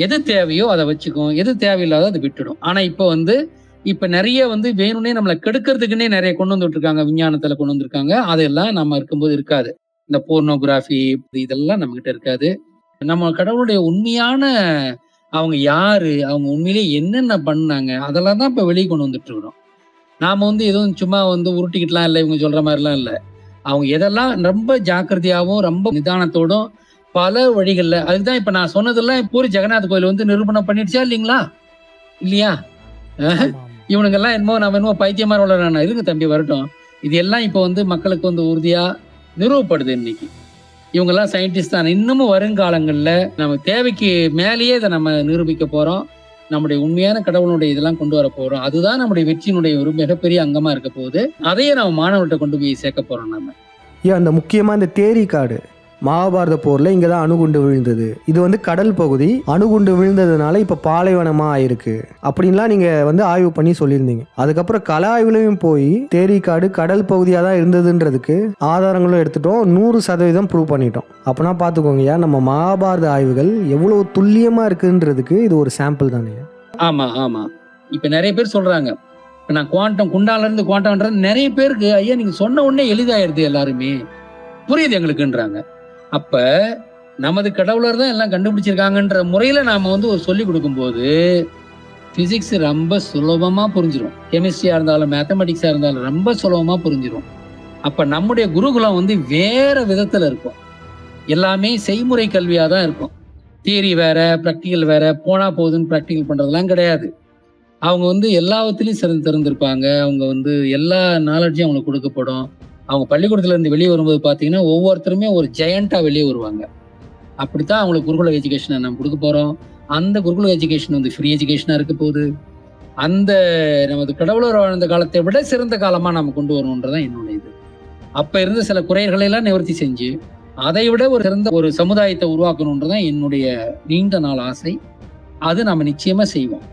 எது தேவையோ அதை வச்சுக்கும், எது தேவையில்லாத அதை விட்டுடும். ஆனால் இப்போ நிறைய வந்து வேணும்னே நம்மளை கெடுக்கிறதுக்குன்னே நிறைய கொண்டு வந்துட்டு இருக்காங்க, விஞ்ஞானத்தில் கொண்டு வந்திருக்காங்க. அதெல்லாம் நம்ம இருக்கும்போது இருக்காது. இந்த போர்னோகிராஃபி இதெல்லாம் நம்மகிட்ட இருக்காது. நம்ம கடவுளுடைய உண்மையான அவங்க யாரு, அவங்க உண்மையிலேயே என்னென்ன பண்ணாங்க, அதெல்லாம் தான் இப்போ வெளியே கொண்டு வந்துட்டு இருக்கிறோம். நாம் வந்து எதுவும் சும்மா வந்து உருட்டிக்கிட்டுலாம் இல்லை, இவங்க சொல்ற மாதிரிலாம் இல்லை. அவங்க எதெல்லாம் ரொம்ப ஜாக்கிரதையாகவும் ரொம்ப நிதானத்தோடும் பல வழிகளில், அதுதான் இப்போ நான் சொன்னதெல்லாம் பூரி ஜெகநாத் கோயில் வந்து நிரூபணம் பண்ணிடுச்சா இல்லைங்களா? இல்லையா? இவனுங்கெல்லாம் என்னமோ பைத்தியமாக வளரானா? இருங்க தம்பி வரட்டும். இது எல்லாம் இப்போ வந்து மக்களுக்கு வந்து உறுதியாக நிறுவப்படுது. இன்னைக்கு இவங்கெல்லாம் சயின்டிஸ்ட் தான். இன்னமும் வருங்காலங்களில் நம்ம தேவைக்கு மேலேயே இதை நம்ம நிரூபிக்க போகிறோம். நம்முடைய உண்மையான கடவுளுடைய இதெல்லாம் கொண்டு வர போகிறோம். அதுதான் நம்முடைய வெற்றியினுடைய ஒரு மிகப்பெரிய அங்கமாக இருக்க போகுது. அதையே நம்ம மாணவர்கிட்ட கொண்டு போய் சேர்க்க போகிறோம். நம்ம ஏன் அந்த முக்கியமாக இந்த தேரி காடு மகாபாரத போரில் இங்கே தான் அணுகுண்டு விழுந்தது. இது வந்து கடல் பகுதி, அணுகுண்டு விழுந்ததுனால இப்போ பாலைவனமாக ஆயிருக்கு அப்படின்லாம் நீங்கள் வந்து ஆய்வு பண்ணி சொல்லியிருந்தீங்க. அதுக்கப்புறம் கல ஆய்வுலையும் போய் தேரிக்காடு கடல் பகுதியாக தான் இருந்ததுன்றதுக்கு ஆதாரங்களும் எடுத்துட்டோம், 100% ப்ரூவ் பண்ணிட்டோம். அப்போனா பார்த்துக்கோங்கய்யா, நம்ம மகாபாரத ஆய்வுகள் எவ்வளோ துல்லியமாக இருக்குன்றதுக்கு இது ஒரு சாம்பிள் தானே. ஆமாம். இப்போ நிறைய பேர் சொல்கிறாங்க, இப்போ நான் குவாண்டம் குண்டாலேருந்து குவாண்டம்ன்றது நிறைய பேருக்கு ஐயா நீங்கள் சொன்ன உடனே எளிதாயிருது, எல்லாருமே புரியுது எங்களுக்குன்றாங்க. அப்ப நமது கடவுளர் தான் எல்லாம் கண்டுபிடிச்சிருக்காங்கன்ற முறையில நாம வந்து ஒரு சொல்லி கொடுக்கும்போது பிசிக்ஸ் ரொம்ப சுலபமா புரிஞ்சிடும். கெமிஸ்ட்ரியா இருந்தாலும் மேத்தமெட்டிக்ஸா இருந்தாலும் ரொம்ப சுலபமா புரிஞ்சிடும். அப்ப நம்முடைய குருகுலம் வந்து வேற விதத்துல இருக்கும். எல்லாமே செய்முறை கல்வியா தான் இருக்கும். தியரி வேற, ப்ராக்டிக்கல் வேற. போனா போகுதுன்னு ப்ராக்டிக்கல் பண்றதெல்லாம் கிடையாது. அவங்க வந்து எல்லாத்துலயும் திறந்திருப்பாங்க. அவங்க வந்து எல்லா நாலேஜும் அவங்களுக்கு கொடுக்கப்படும். அவங்க பள்ளிக்கூடத்துல இருந்து வெளியே வரும்போது பார்த்தீங்கன்னா ஒவ்வொருத்தருமே ஒரு ஜெயண்டா வெளியே வருவாங்க. அப்படித்தான் அவங்களுக்கு குருகுல எஜுகேஷனை நம்ம கொடுக்க போறோம். அந்த குருகுல எஜுகேஷன் வந்து ஃப்ரீ எஜுகேஷனா இருக்க போகுது. அந்த நமது கடவுளர் வாழ்ந்த காலத்தை விட சிறந்த காலமா நம்ம கொண்டு வரணுன்றதான் என்னோட இது. அப்ப இருந்த சில குறைகளை எல்லாம் நிவர்த்தி செஞ்சு அதை விட ஒரு சிறந்த ஒரு சமுதாயத்தை உருவாக்கணுன்றதான் என்னுடைய நீண்ட நாள் ஆசை. அது நம்ம நிச்சயமா செய்வோம்.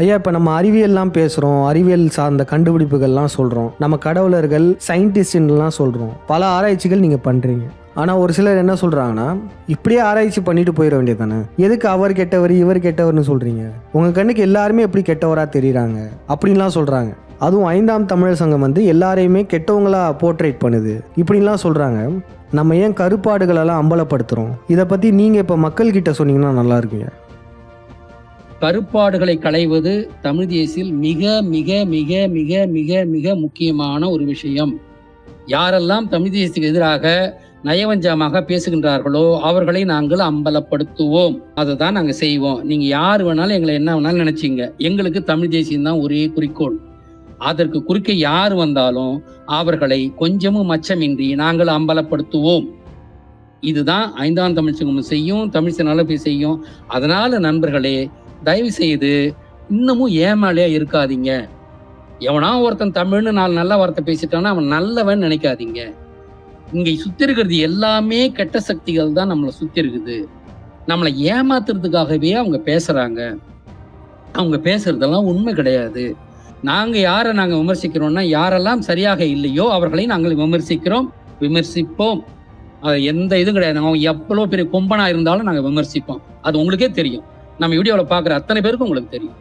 ஐயா, இப்போ நம்ம அறிவியல்லாம் பேசுகிறோம், அறிவியல் சார்ந்த கண்டுபிடிப்புகள்லாம் சொல்கிறோம், நம்ம கடவுளர்கள் சயின்டிஸ்ட்லாம் சொல்கிறோம், பல ஆராய்ச்சிகள் நீங்கள் பண்ணுறீங்க. ஆனால் ஒரு சிலர் என்ன சொல்கிறாங்கன்னா, இப்படியே ஆராய்ச்சி பண்ணிட்டு போயிட வேண்டியது தானே, எதுக்கு அவர் கெட்டவர் இவர் கெட்டவர்னு சொல்கிறீங்க, உங்கள் கண்ணுக்கு எல்லாருமே எப்படி கெட்டவராக தெரியுறாங்க அப்படின்லாம் சொல்கிறாங்க. அதுவும் 5ஆம் தமிழர் சங்கம் வந்து எல்லாரையுமே கெட்டவங்களா போர்ட்ரேட் பண்ணுது இப்படின்லாம் சொல்கிறாங்க. நம்ம ஏன் கருப்பாடுகளெல்லாம் அம்பலப்படுத்துகிறோம்? இதை பற்றி நீங்கள் இப்போ மக்கள்கிட்ட சொன்னீங்கன்னா நல்லா இருக்குங்க. கருப்பாடுகளை களைவது தமிழ் தேசியில் மிக மிக மிக மிக மிக மிக முக்கியமான ஒரு விஷயம். யாரெல்லாம் தமிழ் தேசியத்துக்கு எதிராக நயவஞ்சமாக பேசுகின்றார்களோ அவர்களை நாங்கள் அம்பலப்படுத்துவோம். அதை தான் நாங்கள் செய்வோம். நீங்க யார் வேணாலும் எங்களை என்ன வேணாலும் நினைச்சிங்க, எங்களுக்கு தமிழ் தேசியம் தான் ஒரே குறிக்கோள். அதற்கு குறுக்க யார் வந்தாலும் அவர்களை கொஞ்சமும் மச்சமின்றி நாங்கள் அம்பலப்படுத்துவோம். இதுதான் 5ஆம் தமிழ் சங்கம் செய்யும், தமிழ் நலப்பை செய்யும். அதனால நண்பர்களே, தயவு செய்து இன்னமும் ஏமாளியா இருக்காதீங்க. எவனா ஒருத்தன் தமிழ்னு 4 நல்ல வார்த்தை பேசிட்டான்னா அவன் நல்லவன் நினைக்காதீங்க. இங்க சுத்தி இருக்கிறது எல்லாமே கெட்ட சக்திகள் தான் நம்மளை சுத்தி இருக்குது. நம்மளை ஏமாத்துறதுக்காகவே அவங்க பேசுறாங்க. அவங்க பேசுறதெல்லாம் உண்மை கிடையாது. நாங்க யாரை நாங்க விமர்சிக்கிறோம்னா, யாரெல்லாம் சரியாக இல்லையோ அவர்களை நாங்கள் விமர்சிப்போம். அது எந்த இதுவும் கிடையாது. அவங்க எவ்வளவு பெரிய கொம்பனா இருந்தாலும் நாங்க விமர்சிப்போம். அது உங்களுக்கே தெரியும். நம்ம வீடியோவில் பார்க்குற அத்தனை பேருக்கும் உங்களுக்கு தெரியும்.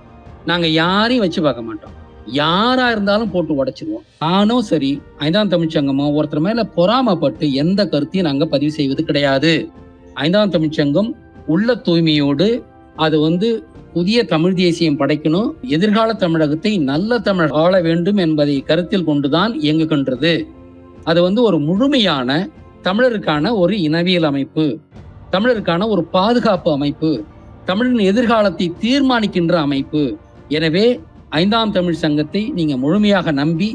நாங்க யாரையும் வச்சு பார்க்க மாட்டோம். யாரா இருந்தாலும் போட்டு உடைச்சிருவோம். நானும் சரி, 5ஆம் தமிழ்ச்சங்கமோ ஒருத்தர் மேல பொறாமப்பட்டு எந்த கருத்தையும் நாங்க பதிவு செய்வது கிடையாது. 5ஆம் தமிழ்ச்சங்கம் உள்ள தூய்மையோடு அது புதிய தமிழ் தேசியம் படைக்கணும், எதிர்கால தமிழகத்தை நல்ல தமிழ் ஆள வேண்டும் என்பதை கருத்தில் கொண்டுதான் இயங்குகின்றது. அது ஒரு முழுமையான தமிழருக்கான ஒரு இனவியல் அமைப்பு, தமிழருக்கான ஒரு பாதுகாப்பு அமைப்பு, தமிழின் எதிர்காலத்தை தீர்மானிக்கின்ற அமைப்பு. எனவே 5ஆம் தமிழ் சங்கத்தை நீங்க முழுமையாக நம்பி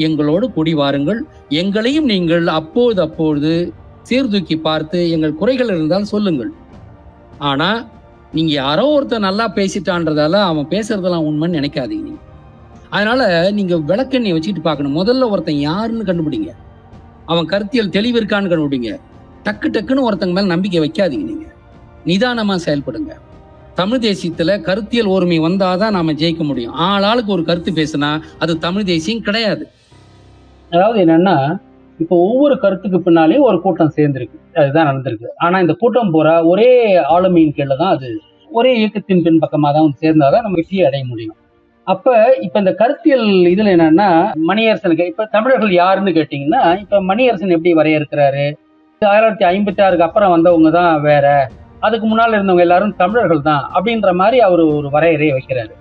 எங்களோடு கூடி வாருங்கள். எங்களையும் நீங்கள் அப்போது சீர்தூக்கி பார்த்து எங்கள் குறைகள் இருந்தால் சொல்லுங்கள். ஆனா நீங்க யாரோ ஒருத்தர் நல்லா பேசிட்டான்றதால அவன் பேசுறதெல்லாம் உண்மைன்னு நினைக்காதீங்க. நீங்க அதனால நீங்க விளக்கெண்ணை வச்சுக்கிட்டு பார்க்கணும். முதல்ல ஒருத்தன் யாருன்னு கண்டுபிடிங்க, அவன் கருத்தியல் தெளிவு இருக்கான்னு கண்டுபிடிங்க. டக்குன்னு ஒருத்தங்க மேல நம்பிக்கை வைக்காதீங்க. நீங்க நிதானமா செயல்படுங்க. தமிழ் தேசியத்துல கருத்தியல் ஒருமை வந்தாதான் நாம ஜெயிக்க முடியும். ஆளாளுக்கு ஒரு கருத்து பேசினா அது தமிழ் தேசியம் கிடையாது. அதாவது என்னன்னா, இப்போ ஒவ்வொரு கருத்துக்கு பின்னாலேயும் ஒரு கூட்டம் சேர்ந்திருக்கு, அதுதான் நடந்திருக்கு. ஆனா இந்த கூட்டம் போற ஒரே ஆளுமையின் கீழே தான், அது ஒரே இயக்கத்தின் பின் பக்கமா தான் சேர்ந்தாதான் நம்ம வெற்றியை அடைய முடியும். இப்ப இந்த கருத்தியல் இதுல என்னன்னா, மணியரசனுக்கு இப்ப தமிழர்கள் யாருன்னு கேட்டீங்கன்னா, இப்ப மணியரசன் எப்படி வரையறுக்கிறாரு, 1956க்கு அப்புறம் வந்தவங்க தான் வேற, அதுக்கு முன்னால இருந்தவங்க எல்லாரும் தமிழர்கள் தான் அப்படின்ற மாதிரி அவர் ஒரு வரையறையை வைக்கிறாரு.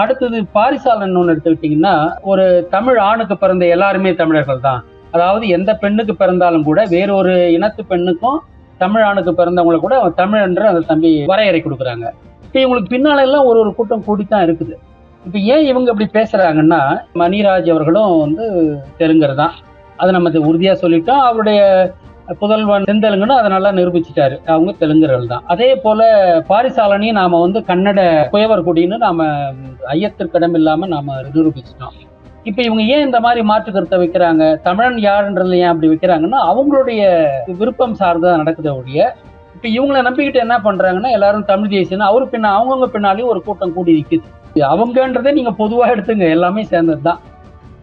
அடுத்தது பாரிசாலன் ஒன்று எடுத்துக்கிட்டீங்கன்னா, ஒரு தமிழ் ஆணுக்கு பிறந்த எல்லாருமே தமிழர்கள் தான், அதாவது எந்த பெண்ணுக்கு பிறந்தாலும் கூட வேறொரு இனத்து பெண்ணுக்கும் தமிழ் ஆணுக்கு பிறந்தவங்களை கூட தமிழ் என்று அந்த தம்பி வரையறை கொடுக்குறாங்க. இப்ப இவங்களுக்கு பின்னால எல்லாம் ஒரு கூட்டம் கூடித்தான் இருக்குது. இப்ப ஏன் இவங்க இப்படி பேசுறாங்கன்னா, மணிராஜ் அவர்களும் தெலுங்கர் தான், அதை நம்ம உறுதியா சொல்லிட்டோம். அவருடைய புதல்வன் செந்தலுங்கன்னு அதை நல்லா நிரூபிச்சுட்டாரு, அவங்க தெலுங்கர்கள் தான். அதே போல பாரிசாலனையும் நாம கன்னட குயவர் குடின்னு நாம ஐயத்திற்கிடம் இல்லாம நாம நிரூபிச்சிட்டோம். இப்ப இவங்க ஏன் இந்த மாதிரி மாற்று கருத்தை வைக்கிறாங்க, தமிழன் யாருன்றதுல ஏன் அப்படி வைக்கிறாங்கன்னா, அவங்களுடைய விருப்பம் சார்ந்ததான் நடக்குது ஒழிய, இப்ப இவங்களை நம்பிக்கிட்டு என்ன பண்றாங்கன்னா, எல்லாரும் தமிழ் தேசியம் அவரு அவங்கவுங்க பின்னாலேயும் ஒரு கூட்டம் கூடி நிற்குது. அவங்கன்றதே நீங்க பொதுவா எடுத்துங்க, எல்லாமே சேர்ந்ததுதான்.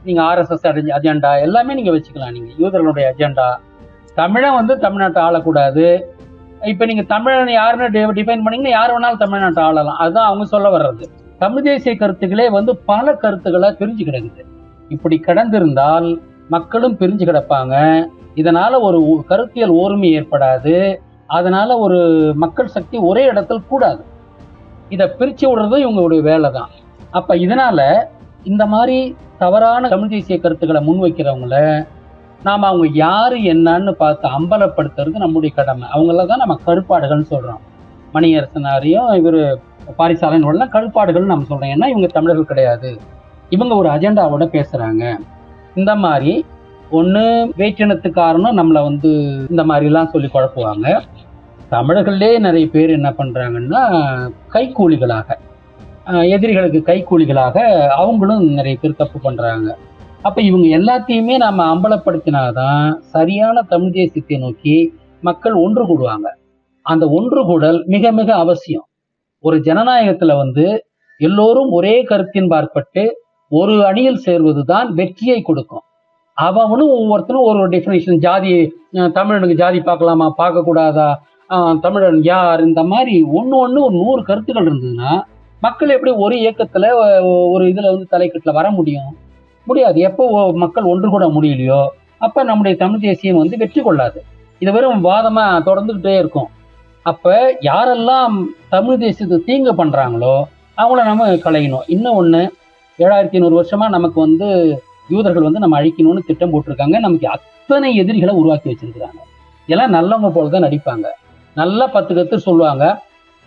நீங்க RSS அஜெண்டா எல்லாமே நீங்க வச்சுக்கலாம். நீங்க யூதர்களுடைய அஜெண்டா, தமிழன் தமிழ்நாட்டை ஆளக்கூடாது. இப்ப நீங்க தமிழன் யாருன்னு டிஃபைன் பண்ணீங்கன்னா யார் வேணாலும் தமிழ்நாட்டை ஆளலாம், அதுதான் அவங்க சொல்ல வர்றது. தமிழ் தேசிய கருத்துக்களே பல கருத்துக்களா பிரிஞ்சு கிடக்குது. இப்படி கிடந்திருந்தால் மக்களும் பிரிஞ்சு கிடப்பாங்க. இதனால ஒரு கருத்தியல் ஓர்மை ஏற்படாது. அதனால ஒரு மக்கள் சக்தி ஒரே இடத்துல கூடாது. இதை பிரிச்சு விடுறதும் இவங்களுடைய வேலை தான். அப்ப இதனால இந்த மாதிரி தவறான தமிழ் தேசிய கருத்துக்களை முன்வைக்கிறவங்கள நாம அவங்க யாரு என்னன்னு பார்த்து அம்பலப்படுத்துறது நம்முடைய கடமை. அவங்களதான் நம்ம கருப்பாடுகள்னு சொல்றோம். மணியரசனாரையும் இவர் பாரிசாலன் கருப்பாடுகள் நம்ம சொல்றோம். ஏன்னா இவங்க தமிழர்கள் கிடையாது, இவங்க ஒரு அஜெண்டாவோட பேசுறாங்க. இந்த மாதிரி ஒண்ணு வேற்றினத்துக்காரனும் நம்மளை இந்த மாதிரி எல்லாம் சொல்லி குழப்புவாங்க. தமிழர்களே நிறைய பேர் என்ன பண்றாங்கன்னா, கைக்கூலிகளாக, எதிரிகளுக்கு கைக்கூலிகளாக அவங்களும் நிறைய பேர் தப்பு பண்றாங்க. அப்ப இவங்க எல்லாத்தையுமே நாம அம்பலப்படுத்தினாதான் சரியான தமிழ் தேசியத்தை நோக்கி மக்கள் ஒன்று கூடுவாங்க. அந்த ஒன்று கூடல் மிக மிக அவசியம். ஒரு ஜனநாயகத்துல எல்லோரும் ஒரே கருத்தின் பார்ப்பட்டு ஒரு அணியில் சேர்வதுதான் வெற்றியை கொடுக்கும். அவனும் ஒவ்வொருத்தரும் ஒரு டெஃபினேஷன், ஜாதி, தமிழனுக்கு ஜாதி பார்க்கலாமா பார்க்க கூடாதா, தமிழன் யார், இந்த மாதிரி ஒண்ணு ஒரு 100 கருத்துக்கள் இருந்ததுன்னா மக்கள் எப்படி ஒரு இயக்கத்துல ஒரு இதுல தலைக்கட்டுல வர முடியும்? முடியாது. எப்போ மக்கள் ஒன்று கூட முடியலையோ அப்ப நம்முடைய தமிழ் தேசியம் வெற்றி கொள்ளாது. இது வெறும் வாதமா தொடர்ந்துகிட்டே இருக்கும். அப்ப யாரெல்லாம் தமிழ் தேசியத்துக்கு தீங்கு பண்றாங்களோ அவங்கள நம்ம களையணும். இன்னும் ஒண்ணு, 7100 வருஷமா நமக்கு யூதர்கள் நம்ம அழிக்கணும்னு திட்டம் போட்டிருக்காங்க. நமக்கு அத்தனை எதிரிகளை உருவாக்கி வச்சிருக்கிறாங்க. எல்லாம் நல்லவங்க போலதான் நடிப்பாங்க, நல்லா 10 கருத்து சொல்லுவாங்க,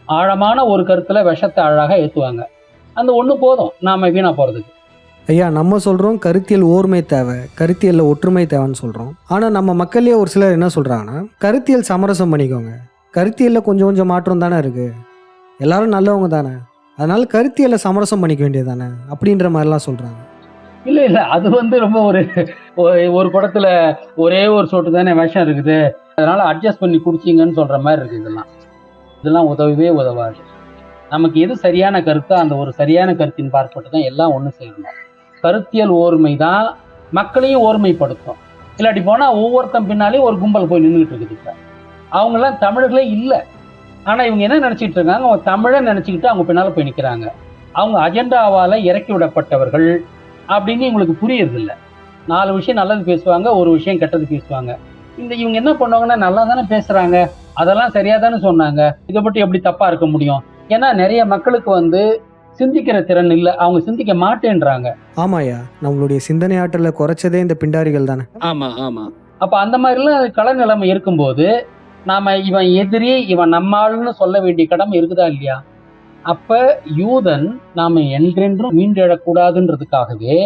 ஆழமான ஒரு கருத்துல விஷத்தை அழகாக ஏற்றுவாங்க. அந்த ஒண்ணு போதும் நாம வீணா போறதுக்கு. ஐயா, நம்ம சொல்கிறோம் கருத்தியல் ஓர்மை தேவை, கருத்தியலில் ஒற்றுமை தேவைன்னு சொல்கிறோம். ஆனால் நம்ம மக்கள்லேயே ஒரு சிலர் என்ன சொல்கிறாங்கன்னா, கருத்தியல் சமரசம் பண்ணிக்கோங்க, கருத்தியலில் கொஞ்சம் மாற்றம் தானே இருக்குது, எல்லாரும் நல்லவங்க தானே, அதனால் கருத்தியலை சமரசம் பண்ணிக்க வேண்டியது தானே அப்படின்ற மாதிரிலாம் சொல்கிறாங்க. இல்ல அது ரொம்ப ஒரு குடத்துல ஒரே ஒரு சொட்டு தானே விஷம் இருக்குது, அதனால அட்ஜஸ்ட் பண்ணி குடிச்சிங்கன்னு சொல்ற மாதிரி இருக்கு. இதெல்லாம் உதவவே உதவாது. நமக்கு எது சரியான கருத்தோ அந்த ஒரு சரியான கருத்தின் பார்ப்பட்டு தான் எல்லாம் ஒண்ணு செய்யணும். கருத்தியல் ஓர்மை தான் மக்களையும் ஓர்மைப்படுத்தும். இல்லாட்டி போனா ஒவ்வொருத்தன் பின்னாலேயும் ஒரு கும்பல் போய் நின்றுட்டு இருக்குது. இப்ப அவங்க எல்லாம் தமிழர்களே இல்லை, ஆனா இவங்க என்ன நினைச்சிட்டு இருக்காங்க, அவங்க தமிழை நினைச்சுக்கிட்டு அவங்க பின்னால போய் நிக்கிறாங்க. அவங்க அஜெண்டாவால இறக்கி விடப்பட்டவர்கள் அப்படின்னு இவங்களுக்கு புரியுறது இல்லை. 4 விஷயம் நல்லது பேசுவாங்க, ஒரு விஷயம் கெட்டது பேசுவாங்க. இவங்க என்ன பண்ணுவாங்கன்னா, நல்லா தானே பேசுறாங்க, அதெல்லாம் சரியா தானே சொன்னாங்க, இதை பற்றி எப்படி தப்பா இருக்க முடியும்? ஏன்னா நிறைய மக்களுக்கு சிந்திக்கிற திறன் இல்லை, அவங்க சிந்திக்க மாட்டேன்றாங்க. ஆமாயா, நம்மளுடைய சிந்தனை ஆற்றலை குறைச்சதே இந்த பிண்டாரிகள் தானே. ஆமா ஆமா. அப்ப அந்த மாதிரிலாம் கள நிலைமை இருக்கும்போது நாம இவன் எதிரி இவன் நம்மாளுன்னு சொல்ல வேண்டிய கடமை இருக்குதா இல்லையா? அப்ப யூதன் நாம என்றென்றும் மீண்டெழக்கூடாதுன்றதுக்காகவே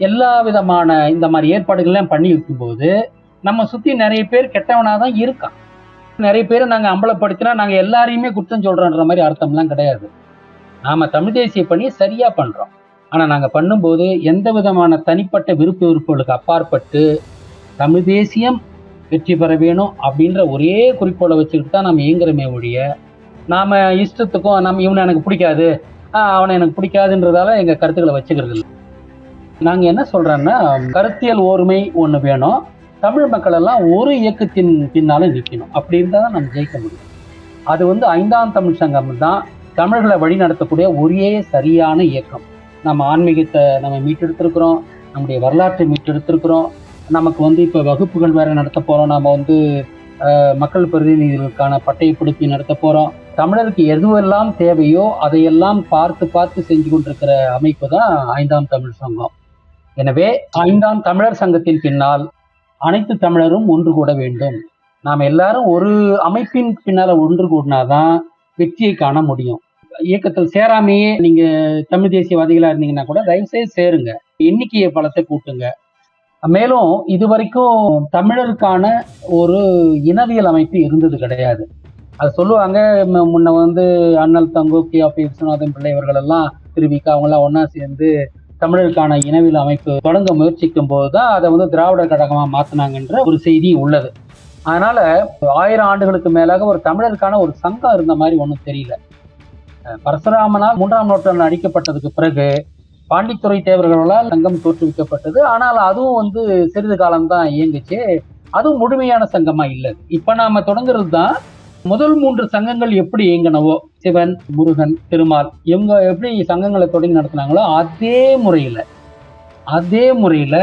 எல்லா விதமான இந்த மாதிரி ஏற்பாடுகள்லாம் பண்ணி வைக்கும்போது நம்ம சுத்தி நிறைய பேர் கெட்டவனாதான் இருக்கான். நிறைய பேரை நாங்க அம்பலப்படுத்தினா நாங்க எல்லாரையுமே குற்றம் சொல்றோன்ற மாதிரி அர்த்தம்லாம் கிடையாது. நாம தமிழ் தேசிய பணி சரியா பண்றோம். ஆனா நாங்க பண்ணும்போது எந்த விதமான தனிப்பட்ட விருப்புகளுக்கு அப்பாற்பட்டு தமிழ் தேசியம் வெற்றி பெற வேணும் அப்படின்ற ஒரே குறிக்கோளை வச்சுக்கிட்டு தான் நம்ம இயங்குறமே ஒழிய, நாம இஷ்டத்துக்கும் நம்ம இவனை எனக்கு பிடிக்காது அவனை எனக்கு பிடிக்காதுன்றதால எங்க கருத்துக்களை வச்சுக்கிறது இல்லை. நாங்க என்ன சொல்றோம்னா, கருத்தியல் ஓர்மை ஒண்ணு வேணும், தமிழ் மக்கள் எல்லாம் ஒரு இயக்கத்தின் பின்னால நிற்கணும். அப்படி இருந்தா தான் நம்ம ஜெயிக்க முடியும். அது 5ஆம் தமிழ் சங்கம் தான் தமிழர்களை வழி நடத்தக்கூடிய ஒரே சரியான இயக்கம். நம்ம ஆன்மீகத்தை நம்ம மீட்டெடுத்திருக்கிறோம், நம்முடைய வரலாற்றை மீட்டெடுத்திருக்கிறோம். நமக்கு இப்போ வகுப்புகள் வேற நடத்த போறோம். நாம மக்கள் பிரதிநிதிகளுக்கான பட்டயப்படுத்தி நடத்த போறோம். தமிழருக்கு எதுவெல்லாம் தேவையோ அதையெல்லாம் பார்த்து செஞ்சு கொண்டிருக்கிற அமைப்பு தான் 5ஆம் தமிழ் சங்கம். எனவே 5ஆம் தமிழர் சங்கத்தின் பின்னால் அனைத்து தமிழரும் ஒன்று கூட வேண்டும். நாம் எல்லாரும் ஒரு அமைப்பின் பின்னால ஒன்று கூடினாதான் வெற்றியை காண முடியும். இயக்கத்தில் சேராமையே நீங்க தமிழ் தேசியவாதிகளா இருந்தீங்கன்னா கூட தயவுசெய்து சேருங்க, எண்ணிக்கையை பலத்தை கூட்டுங்க. மேலும் இதுவரைக்கும் தமிழருக்கான ஒரு இனவியல் அமைப்பு இருந்தது கிடையாது. அது சொல்லுவாங்க, முன்ன அண்ணல் தங்கோ கே.ஆர்.பி. விஸ்வநாதன் பிள்ளை இவர்கள் எல்லாம் திருவிக்கா அவங்கெல்லாம் ஒன்னா சேர்ந்து தமிழருக்கான இனவியல் அமைப்பு தொடங்க முயற்சிக்கும் போதுதான் அதை திராவிடர் கழகமா மாத்தினாங்கன்ற ஒரு செய்தி உள்ளது. அதனால 1000 ஆண்டுகளுக்கு மேலாக ஒரு தமிழருக்கான ஒரு சங்கம் இருந்த மாதிரி ஒன்றும் தெரியல. பரசுராமனால் 3ஆம் நூற்றாண்டு அடிக்கப்பட்டதுக்கு பிறகு பாண்டித்துறை தேவர்களால் சங்கம் தோற்றுவிக்கப்பட்டது. ஆனால் அதுவும் சிறிது காலம்தான் இயங்குச்சு. அதுவும் முழுமையான சங்கமா இல்லை. இப்ப நாம தொடங்குறது தான் முதல் 3 சங்கங்கள் எப்படி இயங்கினவோ, சிவன், முருகன், திருமால் இவங்க எப்படி சங்கங்களை தொடங்கி நடத்தினாங்களோ அதே முறையில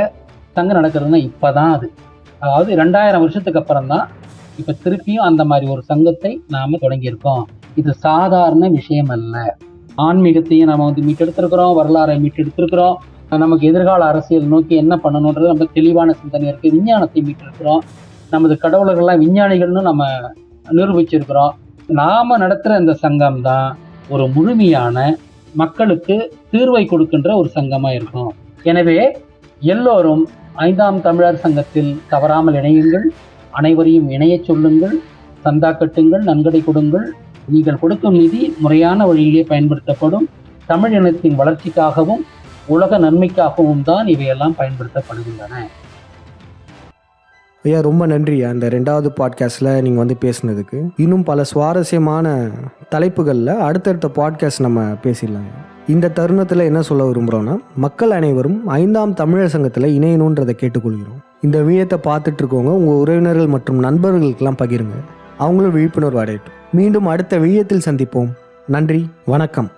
சங்கம் நடக்கிறதுனா இப்பதான் அது. அதாவது 2000 வருஷத்துக்கு அப்புறம் தான் இப்ப திருப்பியும் அந்த மாதிரி ஒரு சங்கத்தை நாம தொடங்கியிருக்கோம். இது சாதாரண விஷயம் அல்ல. ஆன்மீகத்தையும் நம்ம மீட்டெடுத்திருக்கிறோம், வரலாறை மீட்டெடுத்திருக்கிறோம், நமக்கு எதிர்கால அரசியல் நோக்கி என்ன பண்ணணுன்றது நம்ம தெளிவான சிந்தனை இருக்கு. விஞ்ஞானத்தை மீட்டெடுக்கிறோம், நமது கடவுளர்கள்லாம் விஞ்ஞானிகள்னு நம்ம நிரூபிச்சிருக்கிறோம். நாம நடத்துற இந்த சங்கம் தான் ஒரு முழுமையான மக்களுக்கு தீர்வை கொடுக்கின்ற ஒரு சங்கமா இருக்கும். எனவே எல்லோரும் 5ஆம் தமிழர் சங்கத்தில் தவறாமல் இணையுங்கள், அனைவரையும் இணைய சொல்லுங்கள், சந்தா கட்டுங்கள், நன்கொடை கொடுங்கள். நீங்கள் கொடுக்கும் நிதி முறையான வழியிலே பயன்படுத்தப்படும். தமிழ் இனத்தின் வளர்ச்சிக்காகவும் உலக நன்மைக்காகவும் தான் இவையெல்லாம் பயன்படுத்தப்படுகின்றன. ஐயா, ரொம்ப நன்றி. அந்த 2வது பாட்காஸ்டில் நீங்கள் பேசுனதுக்கு. இன்னும் பல சுவாரஸ்யமான தலைப்புகளில் அடுத்தடுத்த பாட்காஸ்ட் நம்ம பேசிடலாங்க. இந்த தருணத்தில் என்ன சொல்ல விரும்புகிறோன்னா, மக்கள் அனைவரும் 5ஆம் தமிழர் சங்கத்தில் இணையணுன்றதை கேட்டுக்கொள்கிறோம். இந்த வீடியோத்தை பார்த்துட்டு இருக்கவங்க உங்கள் உறவினர்கள் மற்றும் நண்பர்களுக்கெல்லாம் பகிருங்க, அவங்களும் விழிப்புணர்வு அடையட்டும். மீண்டும் அடுத்த வீடியோத்தில் சந்திப்போம். நன்றி, வணக்கம்.